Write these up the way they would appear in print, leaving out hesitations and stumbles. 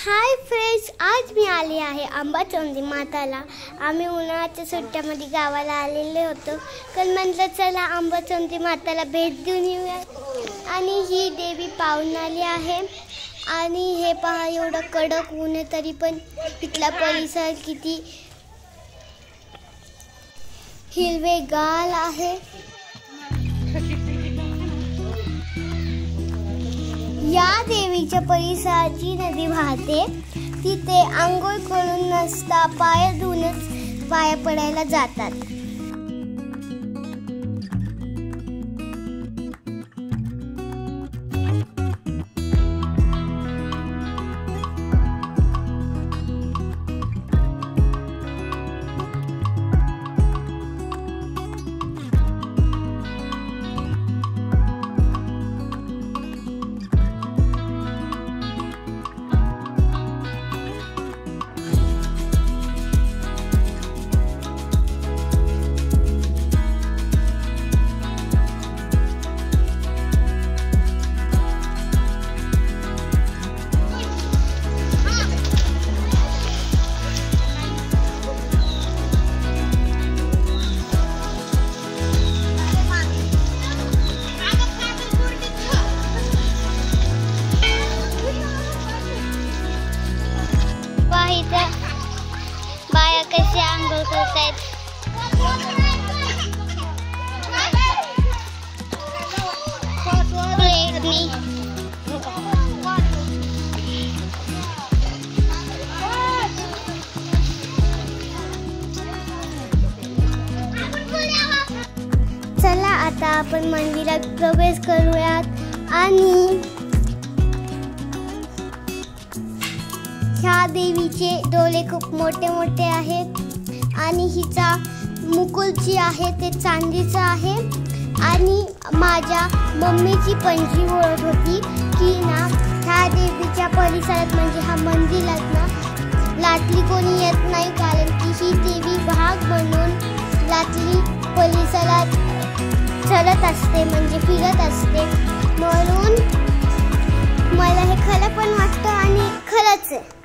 Hi friends, आज मी आले आहे अंबाचोंदी माताला। आम्ही उन्हाळ्याच्या सुट्ट्यामध्ये गावाला आलेले होतो, तर म्हटलं चला अंबाचोंदी माताला भेट देऊन येऊया। आणि ही देवी पाहून आली आहे। आणि हे पहा, एवढं कडक ऊन आहे तरी पण इथला परिसर किती हिरवेगार आहे। या देवीच्या परिसराची नदी वाहते, तिथे आंघोळ करून नसता पाय धुवूनच पाया पडायला जातात। बाया कशी आंघोळ करतायत। चला आता आपण मंदिरात प्रवेश करूयात। आणि ह्या देवीचे डोळे खूप मोठे मोठे आहेत आणि हिचा मुकुट जी आहे ते चांदीचं आहे। आणि माझ्या मम्मीची पणजी बोलत होती की ना, ह्या देवीच्या परिसरात म्हणजे ह्या मंदिरात ना लाटली कोणी येत नाही, कारण की ही देवी भाग म्हणून लाटली परिसरात चलत असते, म्हणजे फिरत असते। म्हणून मला हे खरं पण वाटतं आणि खरंच आहे।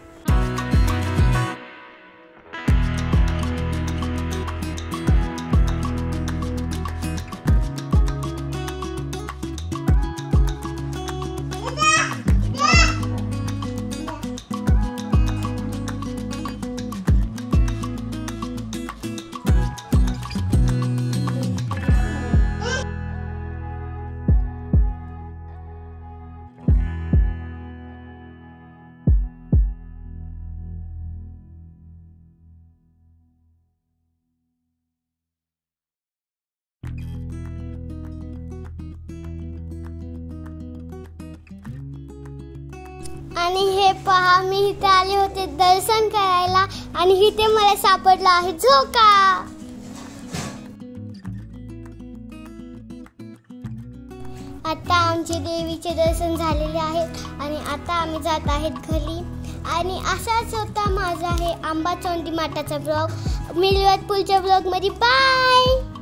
आणि हे पहा, मी इथे आले होते दर्शन करायला आणि इथे मला सापडला आहे झोका। आता आमचे देवीचे दर्शन झालेले आहेत आणि आता आम्ही जात आहेत घरी। आणि असाच होता माझा हे अंबाचोंदी माताचा ब्लॉग। मिळूयात पुढच्या ब्लॉग मध्ये। बाय।